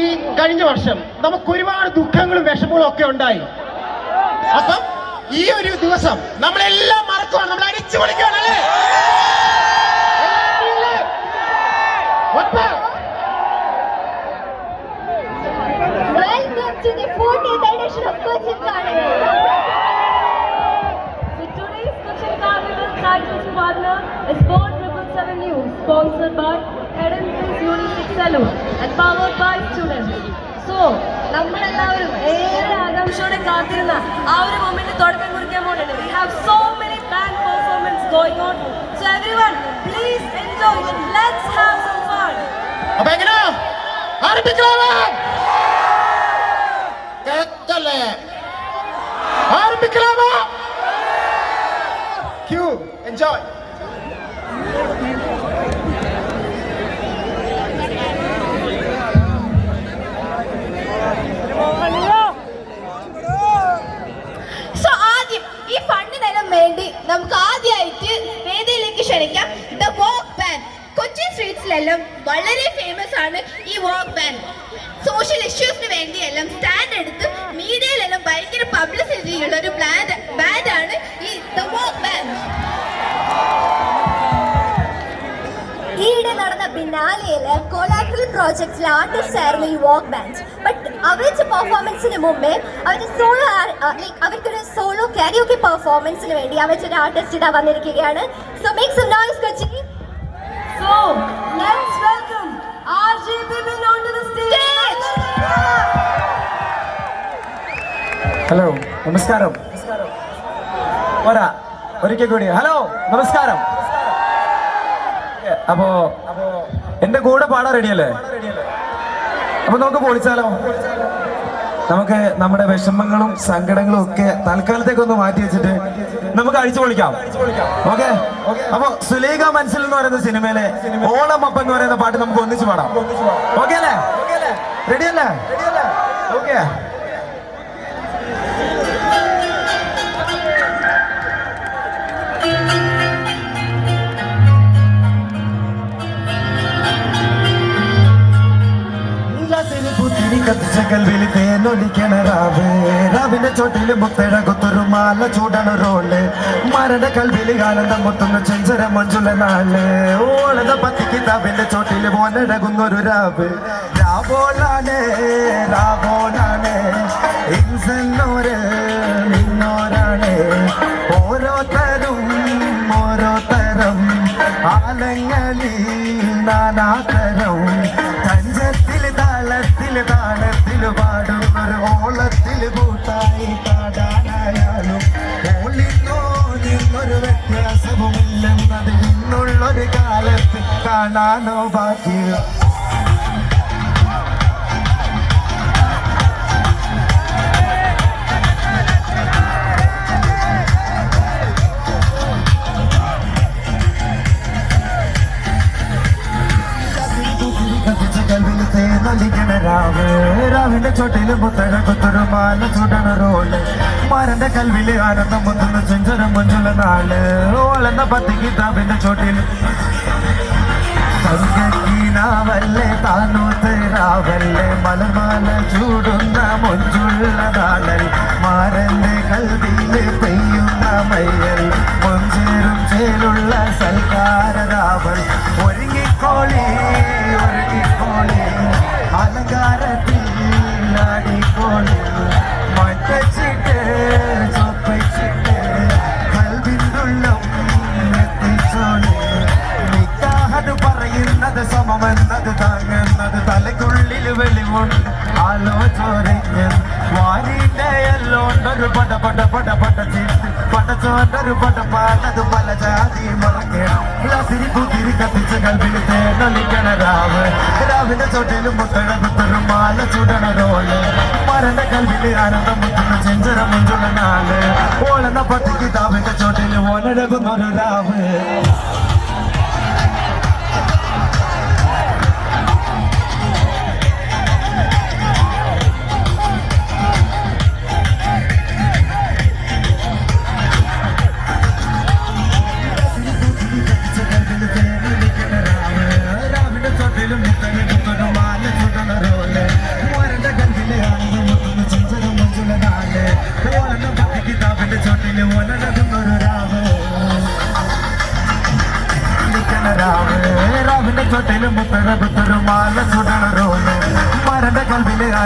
ഈ കഴിഞ്ഞ വർഷം നമുക്ക് ഒരുപാട് ദുഃഖങ്ങളും വിഷമങ്ങളും ഒക്കെ ഉണ്ടായി. അപ്പം ഈ ഒരു ദിവസം നമ്മളെല്ലാം മറക്കുവാണ്, നമ്മൾ അടിച്ചു പൊളിക്കുകയാണല്ലേ? Welcome to the 40th edition of Cochin Carnival. So today's Cochin Carnival titles partner is Born 777 News, sponsored by Heden's Unisex Salon and powered by students. So, നമ്മളെല്ലാവരും ഏറെ ആകാംക്ഷയോടെ കാത്തിരുന്ന ആ ഒരു മൊമെന്റ് തുടക്കം കുറിക്കാൻ പോകുന്നുണ്ട്. We have so many band performance going on. So everyone, please enjoy and let's have some fun. അപ്പൊ എങ്ങനെയാ ആരംഭിക്കലാമോ? കേട്ടല്ലേ? ആരംഭിക്കലാമോ? ക്യൂ എൻജോയ്. സോ ആദ്യം ഈ ഫണ്ടിനെല്ലാം വേണ്ടി നമുക്ക് ആദ്യമായിട്ട് വേദിയിലേക്ക് ക്ഷണിക്കാം ദ വോക്ക് ബാൻഡ്. കൊച്ചിൻ സ്ട്രീറ്റ്സിലെല്ലാം വളരെ ഫേമസ് ആണ് ഈ വോക്ക് ബാൻഡ്. സോഷ്യൽ ഇഷ്യൂസിന് വേണ്ടിയെല്ലാം സ്റ്റാൻഡ് എടുത്ത് മീഡിയയിലെല്ലാം ഭയങ്കര പബ്ലിസിറ്റി ഉള്ള ഒരു ബാൻഡാണ് ഈ ദ വോക്ക് ബാൻഡ്. ഈയിടെ നടന്ന ബിനാലയില് കൊളാട്രൽ പ്രോജക്റ്റിലെ ആർട്ടിസ്റ്റ് ആയിരുന്നു ഈ വോക്ക് ബാൻഡ്. ബട്ട് അവരുടെ പെർഫോമൻസിന് മുമ്പേ അവർക്കൊരു സോളോ കാരിയോക്കെ പെർഫോമൻസിന് വേണ്ടി അവരുടെ ആർട്ടിസ്റ്റ് ഇതാ വന്നിരിക്കുകയാണ്. So make some noise Kochi. So, let's welcome RJ Bibin onto the stage. Hello, നമസ്കാരം. ഒരിക്കൽ കൂടി ഹലോ, നമസ്കാരം. അപ്പോ എന്റെ കൂടെ പാടാൻ റെഡിയല്ലേ? അപ്പൊ നമുക്ക് പൊളിച്ചാലോ? നമുക്ക് നമ്മുടെ വിഷമങ്ങളും സങ്കടങ്ങളും ഒക്കെ തൽക്കാലത്തേക്കൊന്ന് മാറ്റി വെച്ചിട്ട് നമുക്ക് അഴിച്ചു പൊളിക്കാം. ഓക്കെ? അപ്പൊ സുലേഖ മനസ്സിൽ എന്ന് പറയുന്ന സിനിമയിലെ ഓണം അപ്പം എന്ന് പറയുന്ന പാട്ട് നമുക്ക് ഒന്നിച്ച് പാടാം. ഓക്കെ അല്ലേ? റെഡിയല്ലേ? ഓക്കെ. കൽവിൽ തേനൊലിക്കണ രാവിന്റെ ചോട്ടില് മുത്തഴകൊത്തൊരു മാല ചൂടണ റോള് മരണ കൽവിൽ ആനന്ദം മുത്തുന്ന ചെഞ്ചര മഞ്ചുള്ള നാള് ഓളത പത്തിക്ക് തവിന്റെ ചോട്ടില് പോനഴകുന്നൊരു രാവോളാണ് ഇൻസന്നോര് നിന്നോരാണ് ഓരോരുത്തരും ഓരോരുത്തരം ആലങ്ങളിൽ നാനാതരം കഞ്ചത്തില് താളത്തില് പാടുന്നൊരു ഓളത്തില് കൂട്ടായി പാടാനായാലും ഓളിന്നോ നിന്നൊരു വ്യത്യാസവുമില്ലെന്നത് ഇന്നുള്ളൊരു കാലത്ത് കാണാനോ ബാക്കിയ രാവിന്റെ ചോട്ടില് മുത്തഴകൊത്തൊരു മാല ചൂടണ റോള് മരന്റെ കൽവില് ആനന്ദം മുത്തുന്ന ചെഞ്ചര മഞ്ചുള്ള നാള് ഓളെന്ന പത്തിക്ക് താവിന്റെ ചോട്ടില് തങ്കീനാവല്ലേ താനൂത്ത് രാവല്ലേ മലമാല ചൂടുന്ന മൊഞ്ചുള്ള നാളൽ മാരന്റെ കൽവില് പെയ്യുന്ന മയ്യൽ മൊഞ്ചേറും ചേലുള്ള സൽക്കാരരാവൽ ഒരുങ്ങിക്കോളി അലങ്കാരത്തിൽ നാടിക്കോളി മറ്റച്ചിട്ട് ചൊപ്പിച്ചിട്ട് കൽവിന്തുള്ളം എത്തിച്ചോളി നിക്കാഹത് പറയുന്നത് സമമെന്നത് താങ്ങുന്നത് തലയ്ക്കുള്ളിൽ വെളിവുണ്ട് ആലോചോറിഞ്ഞ് വാരിന്റെ എല്ലോണ്ടൊരു പടച്ചോണ്ടൊരു പടപ്പാടത് പല ജാതി മറക്കണം തിരി കത്തിച്ച് കൽവിൽ തേനൊലിക്കണ രാവിന്റെ ചോട്ടിലും മുത്തഴകുത്തൊരു മാല ചൂടണ റോള് മരന്റെ കൽവില് ആനന്ദം മുത്തുന്ന ചെഞ്ചര മുഞ്ചുള്ള നാള് ഓളെന്ന പത്തിക്ക് താവിന്റെ ചോട്ടില് ഓനഴകുന്നൊരു രാവ് രാവിന്റെ ചോട്ടിലും മുത്തഴകുത്തൊരു മാല ചൂടണ റോള്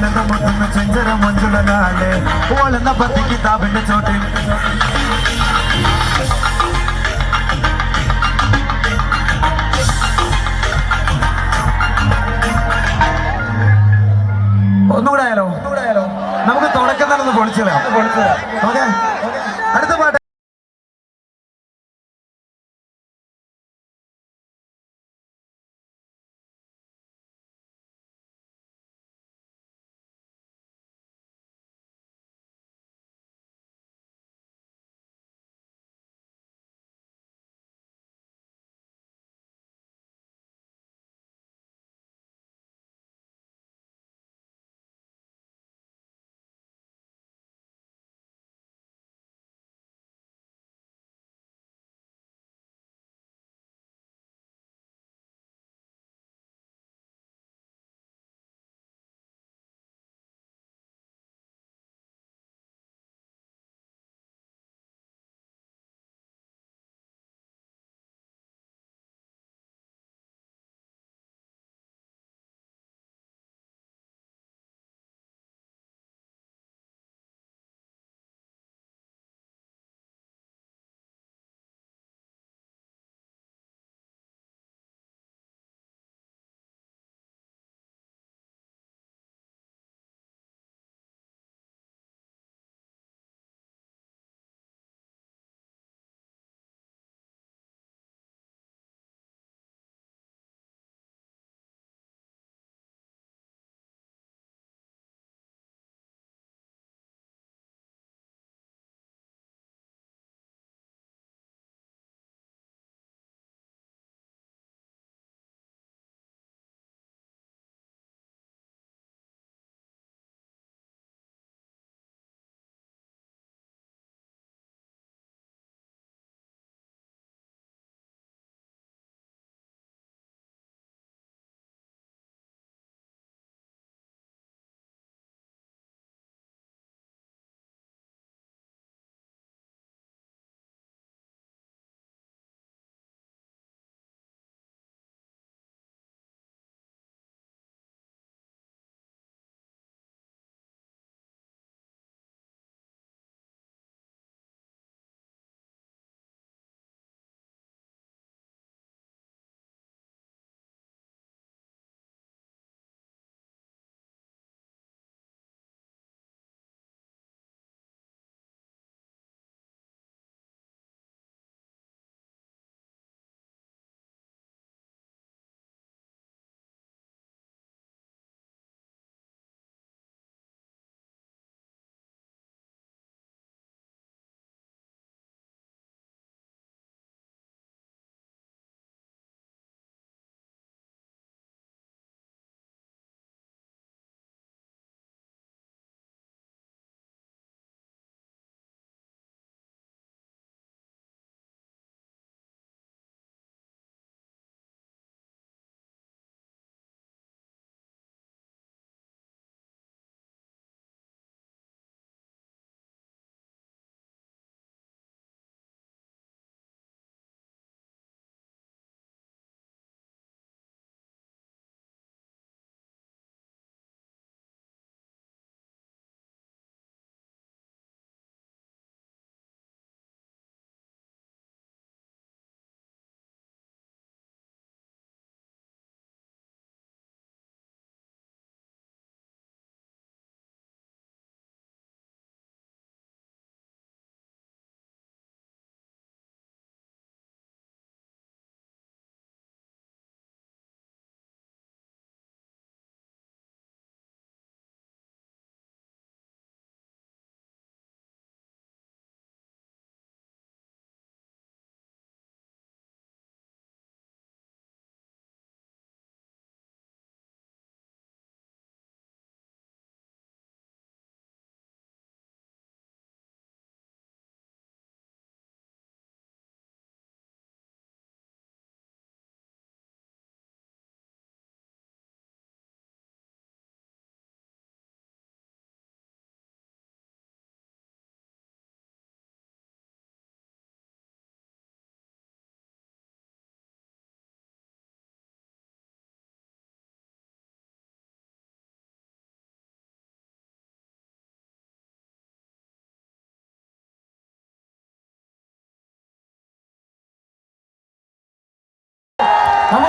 ആനന്ദം മുട്ടുന്ന ചെഞ്ചര മഞ്ചുള്ള നാളെ ഓലെന്ന പത്തി കിതാബിന്റെ ചോട്ടിൽ ഒന്നുകൂടെ ആയാലോ നമുക്ക് തുടക്കം തന്നെ ഒന്ന് പൊളിച്ചിടാം ഓക്കെ